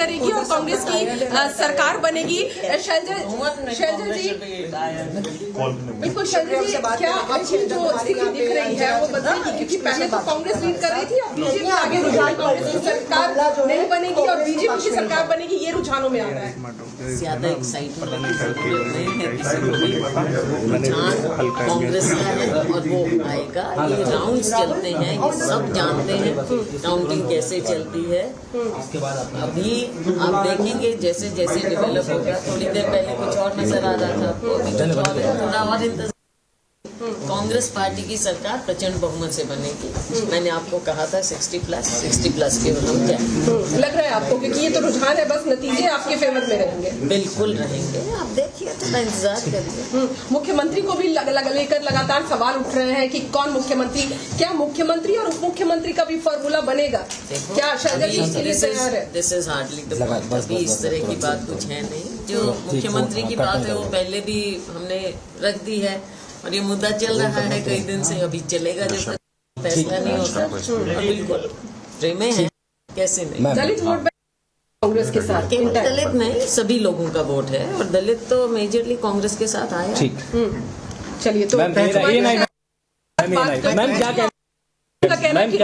करेगी और कांग्रेस की सरकार बनेगी। शैलजा जी, बिल्कुल शैलजा जी, क्या आपकी जो स्थिति दिख रही है वो बदलेगी? क्योंकि पहले तो कांग्रेस लीड कर रही थी, अब बीजेपी आगे रुझान कांग्रेस की सरकार नहीं बनेगी और बीजेपी की सरकार बनेगी, ये रुझानों में आ रहा है। ज्यादा एक्साइटमेंट नहीं है किसी को भी। रुझान कांग्रेस का है और वो आएगा। ये राउंड्स चलते हैं, ये सब जानते हैं काउंटिंग कैसे चलती है। अभी आप देखेंगे जैसे जैसे डेवलप होगा। थोड़ी देर पहले कुछ और नजर आ रहा था, आपको अभी कुछ और है, थोड़ा और इंतजार। कांग्रेस पार्टी की सरकार प्रचंड बहुमत से बनेगी। मैंने आपको कहा था 60 प्लस के हम जाए। लग रहा है आपको, क्योंकि ये तो रुझान है, बस नतीजे आपके फेवर में रहेंगे। बिल्कुल रहेंगे, आप देखिए, थोड़ा इंतजार करिए। मुख्यमंत्री को भी लेकर लगातार सवाल उठ रहे हैं कि कौन मुख्यमंत्री, क्या मुख्यमंत्री और उप मुख्यमंत्री का भी फॉर्मूला बनेगा? क्या शैलजा जी इसके लिए तैयार है? This is hardly the point. अभी इस तरह की बात कुछ है नहीं। जो मुख्यमंत्री की बात है वो पहले भी हमने रख दी है और ये मुद्दा चल रहा है कई दिन से। अभी चलेगा जब तक फैसला नहीं होता। बिल्कुल प्रेम है, कैसे नहीं। दलित वोट कांग्रेस के साथ, केवल दलित नहीं, सभी लोगों का वोट है और दलित तो मेजरली कांग्रेस के साथ आया। ठीक, चलिए तो मैम क्या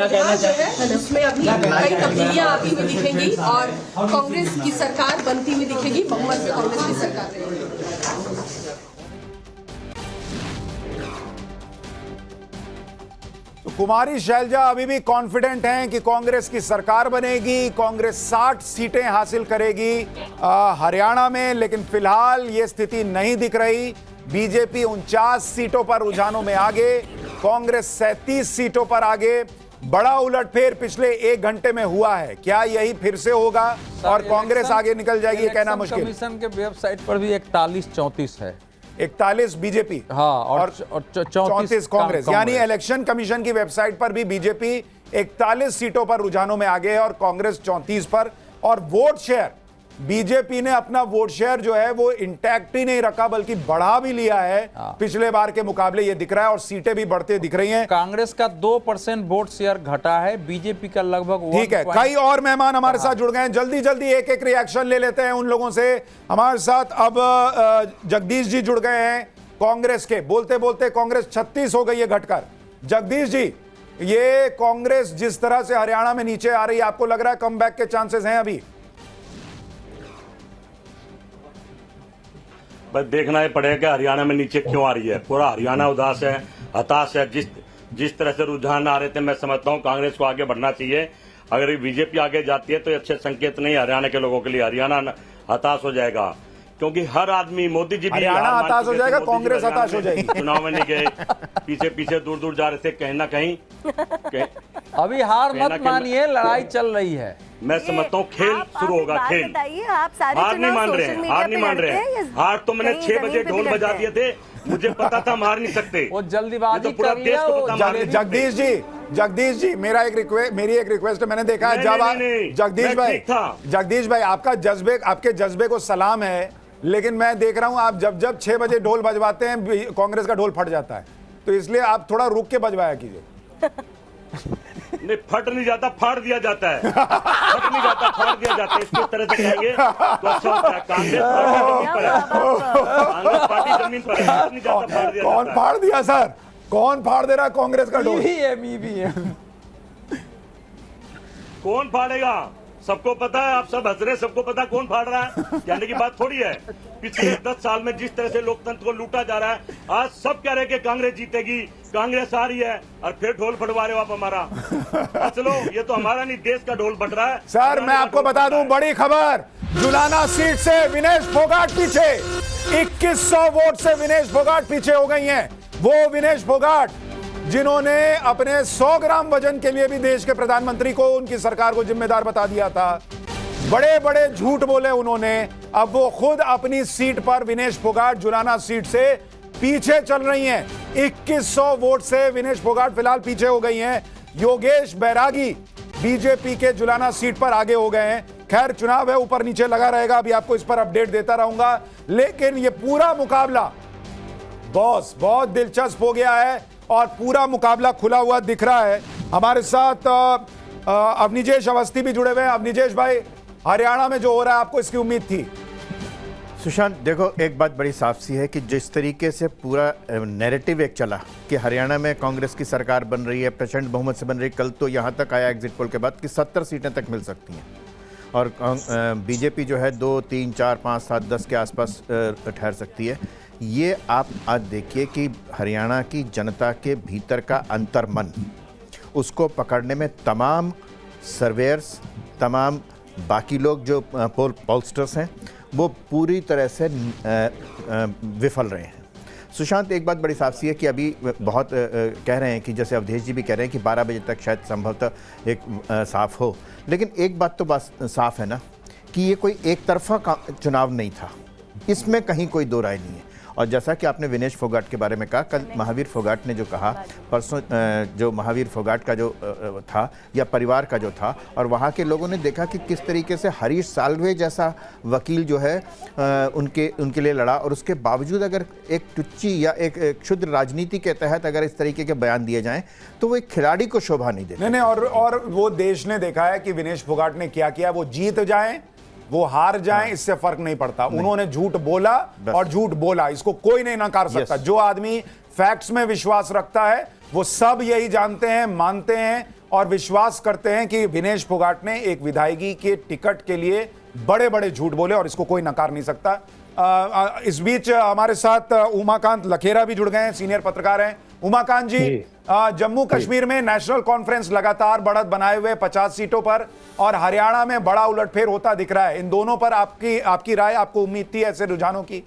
कहना चाहते हैं? उसमें अभी कई तब्दीलियां आती हुई दिखेंगी और कांग्रेस की सरकार बनती हुई दिखेगी, बहुमत में कांग्रेस की सरकार रहेगी। कुमारी शैलजा अभी भी कॉन्फिडेंट हैं कि कांग्रेस की सरकार बनेगी, कांग्रेस 60 सीटें हासिल करेगी हरियाणा में, लेकिन फिलहाल ये स्थिति नहीं दिख रही। बीजेपी 49 सीटों पर रुझानों में आगे, कांग्रेस 37 सीटों पर आगे। बड़ा उलटफेर पिछले 1 घंटे में हुआ है, क्या यही फिर से होगा और कांग्रेस आगे निकल जाएगी? ये कहना मुश्किल। कमीशन के वेबसाइट पर भी 41-34 है। 41 बीजेपी, हाँ, और 34 कांग्रेस। यानी इलेक्शन कमीशन की वेबसाइट पर भी बीजेपी 41 सीटों पर रुझानों में आगे है और कांग्रेस 34 पर। और वोट शेयर, बीजेपी ने अपना वोट शेयर जो है वो इंटैक्ट ही नहीं रखा बल्कि बढ़ा भी लिया है पिछले बार के मुकाबले, ये दिख रहा है। और सीटें भी बढ़ते दिख रही हैं। कांग्रेस का 2% वोट शेयर घटा है, बीजेपी का लगभग। ठीक है, कई और मेहमान हमारे साथ जुड़ गए हैं। जल्दी जल्दी एक एक रिएक्शन ले लेते हैं उन लोगों से। हमारे साथ अब जगदीश जी जुड़ गए हैं कांग्रेस के। बोलते बोलते कांग्रेस 36 हो गई है घटकर। जगदीश जी, ये कांग्रेस जिस तरह से हरियाणा में नीचे आ रही है, आपको लग रहा है कमबैक के चांसेस हैं अभी? बस देखना ही पड़ेगा कि हरियाणा में नीचे क्यों आ रही है। पूरा हरियाणा उदास है, हताश है। जिस तरह से रुझान आ रहे थे, मैं समझता हूं कांग्रेस को आगे बढ़ना चाहिए। अगर बीजेपी आगे जाती है तो ये अच्छे संकेत नहीं हरियाणा के लोगों के लिए। हरियाणा हताश हो जाएगा क्योंकि हर आदमी, मोदी जी भी हरियाणा हताश हो जाएगा, कांग्रेस हताश हो जाएगी। चुनाव में नहीं गए, पीछे पीछे दूर दूर जा रहे थे, कहीं ना कहीं अभी हार मत मानिए, लड़ाई चल रही है। मैं समझता हूँ खेल शुरू होगा। खेल, हार नहीं मान रहे हैं, हार नहीं मान रहे हैं। हार तो मैंने 6 बजे ढोल बजा दिए थे, मुझे पता था हम हार नहीं सकते। वो जल्दीबाजी कर लिया। जगदीश जी, मेरी एक रिक्वेस्ट है। मैंने देखा है जब जगदीश भाई आपके जज्बे को सलाम है, लेकिन मैं देख रहा हूं आप जब 6 बजे ढोल बजवाते हैं कांग्रेस का ढोल फट जाता है, तो इसलिए आप थोड़ा रुक के बजवाया कीजिए। नहीं, फट नहीं जाता, फाड़ दिया जाता है। फट नहीं जाता, फाड़ दिया जाता है। इसकी तरह से कहेंगे तो अच्छा होता है। कांग्रेस पार्टी जमीन पर है, फट नहीं जाता, फाड़ दिया। कौन फाड़ दिया सर? कौन फाड़ दे रहा है कांग्रेस का ढोल? मी भी है। कौन फाड़ेगा? सबको पता है, आप सब हंस रहे, सबको पता कौन फाड़ रहा है। कहने की बात थोड़ी है। पिछले 10 साल में जिस तरह से लोकतंत्र को लूटा जा रहा है, आज सब कह रहे हैं कि कांग्रेस जीतेगी, कांग्रेस आ रही है, और फिर ढोल फटवा रहे हो आप हमारा। चलो, ये तो हमारा नहीं, देश का ढोल फट रहा है। सर मैं आपको बता दूं बड़ी खबर, जुलाना सीट से विनेश फोगाट पीछे, 2100 वोट से विनेश फोगाट पीछे हो गई हैं। वो विनेश फोगाट जिन्होंने अपने 100 ग्राम वजन के लिए भी देश के प्रधानमंत्री को, उनकी सरकार को जिम्मेदार बता दिया था। बड़े बड़े झूठ बोले उन्होंने। अब वो खुद अपनी सीट पर, विनेश फोगाट जुलाना सीट से पीछे चल रही हैं। 2100 वोट से विनेश फोगाट फिलहाल पीछे हो गई हैं। योगेश बैरागी बीजेपी के जुलाना सीट पर आगे हो गए हैं। खैर चुनाव है, ऊपर नीचे लगा रहेगा, अभी आपको इस पर अपडेट देता रहूंगा। लेकिन ये पूरा मुकाबला बॉस बहुत दिलचस्प हो गया है और पूरा मुकाबला खुला हुआ दिख रहा है। हमारे साथ अवनिजेश अवस्थी भी जुड़े हुए हैं। अवनिजेश भाई, हरियाणा में जो हो रहा है आपको इसकी उम्मीद थी? सुशांत, देखो एक बात बड़ी साफ सी है कि जिस तरीके से पूरा नैरेटिव एक चला कि हरियाणा में कांग्रेस की सरकार बन रही है, प्रचंड बहुमत से बन रही है, कल तो यहाँ तक आया एग्जिट पोल के बाद कि 70 सीटें तक मिल सकती हैं और बीजेपी जो है 2, 3, 4, 5, 7, 10 के आसपास ठहर सकती है। ये आप आज देखिए कि हरियाणा की जनता के भीतर का अंतर्मन, उसको पकड़ने में तमाम सर्वेयर्स, तमाम बाकी लोग जो पोलस्टर्स हैं, वो पूरी तरह से विफल रहे हैं। सुशांत, एक बात बड़ी साफ सी है कि अभी बहुत कह रहे हैं कि जैसे अवधेश जी भी कह रहे हैं कि 12 बजे तक शायद संभवतः एक साफ हो, लेकिन एक बात तो बात साफ है ना कि ये कोई एक तरफा चुनाव नहीं था, इसमें कहीं कोई दो राय नहीं है। और जैसा कि आपने विनेश फोगाट के बारे में कहा, कल महावीर फोगाट ने जो कहा, परसों जो महावीर फोगाट का जो था या परिवार का जो था, और वहाँ के लोगों ने देखा कि किस तरीके से हरीश साल्वे जैसा वकील जो है उनके लिए लड़ा, और उसके बावजूद अगर एक टुच्ची या एक क्षुद्र राजनीति के तहत अगर इस तरीके के बयान दिए जाएं तो वो एक खिलाड़ी को शोभा नहीं देते। नहीं, और वो देश ने देखा है कि विनेश फोगाट ने क्या किया। वो जीत जाएं, वो हार जाएं, इससे फर्क नहीं पड़ता। उन्होंने झूठ बोला और झूठ बोला, इसको कोई नहीं नकार सकता। जो आदमी फैक्ट्स में विश्वास रखता है वो सब यही जानते हैं, मानते हैं और विश्वास करते हैं कि विनेश फोगाट ने एक विधायकी के टिकट के लिए बड़े बड़े झूठ बोले और इसको कोई नकार नहीं सकता। इस बीच हमारे साथ उमाकांत लखेरा भी जुड़ गए हैं, सीनियर पत्रकार हैं। उमाकांत जी, जम्मू कश्मीर में नेशनल कॉन्फ्रेंस लगातार बढ़त बनाए हुए 50 सीटों पर, और हरियाणा में बड़ा उलटफेर होता दिख रहा है। इन दोनों पर आपकी राय, आपको उम्मीद थी ऐसे रुझानों की?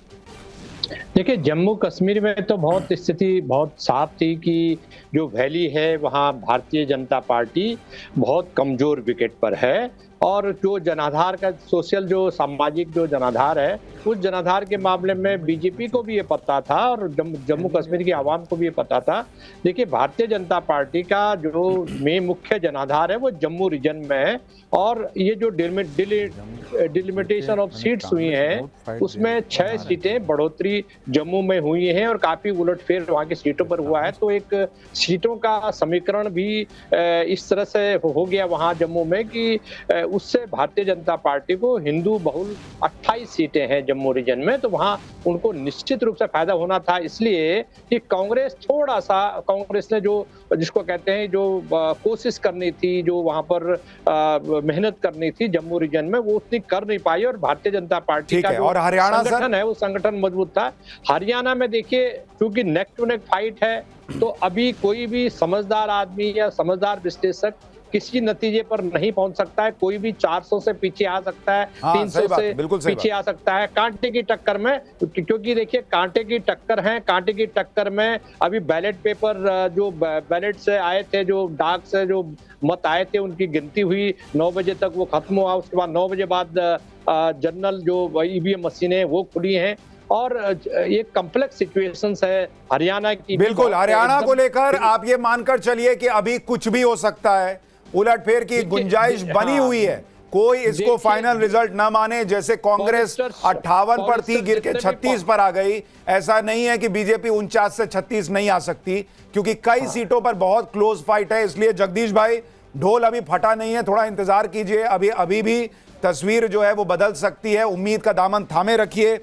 देखिए, जम्मू कश्मीर में तो बहुत स्थिति बहुत साफ थी कि जो वैली है वहाँ भारतीय जनता पार्टी बहुत कमजोर विकेट पर है, और जो जनाधार का सोशल जो सामाजिक जो जनाधार है, उस जनाधार के मामले में बीजेपी को भी ये पता था और जम्मू कश्मीर की आवाम को भी ये पता था। देखिए, भारतीय जनता पार्टी का जो मुख्य जनाधार है वो जम्मू रीजन में है, और ये जो डिलिमिटेशन ऑफ सीट्स हुई हैं उसमें 6 सीटें बढ़ोतरी जम्मू में हुई हैं और काफी उलटफेर वहाँ की सीटों पर हुआ है। तो एक सीटों का समीकरण भी इस तरह से हो गया वहाँ जम्मू में कि उससे भारतीय जनता पार्टी को हिंदू बहुल 28 सीटें हैं जम्मू रीजन में, तो वहाँ उनको निश्चित रूप से फायदा होना था। इसलिए कि कांग्रेस ने जो जिसको कहते हैं जो कोशिश करनी थी, जो वहाँ पर मेहनत करनी थी जम्मू रीजन में, वो उतनी कर नहीं पाई, और भारतीय जनता पार्टी का जो संगठन है वो संगठन मजबूत था। हरियाणा में देखिए, क्योंकि नेक टू नेक फाइट है, तो अभी कोई भी समझदार आदमी या समझदार विश्लेषक किसी नतीजे पर नहीं पहुंच सकता है। कोई भी 400 से पीछे आ सकता है, 300 से पीछे आ सकता है कांटे की टक्कर में, क्योंकि देखिए कांटे की टक्कर है। कांटे की टक्कर में अभी बैलेट पेपर जो बैलेट से आए थे, जो डाक से जो मत आए थे, उनकी गिनती हुई 9 बजे तक वो खत्म हुआ। उसके बाद 9 बजे बाद जनरल जो ईवीएम मशीनें वो खुली हैं, और ये कॉम्प्लेक्स सिचुएशंस है हरियाणा की। बिल्कुल, हरियाणा को लेकर आप ये मानकर चलिए कि अभी कुछ भी हो सकता है, उलटफेर की गुंजाइश बनी हुई है। कोई इसको फाइनल रिजल्ट ना माने। जैसे कांग्रेस 58 पर थी, गिर के 36 पर आ गई। ऐसा नहीं है कि बीजेपी 49 से 36 नहीं आ सकती, क्योंकि कई सीटों पर बहुत क्लोज फाइट है। इसलिए जगदीश भाई, ढोल अभी फटा नहीं है, थोड़ा इंतजार कीजिए। अभी भी तस्वीर जो है वो बदल सकती है। उम्मीद का दामन थामे रखिए।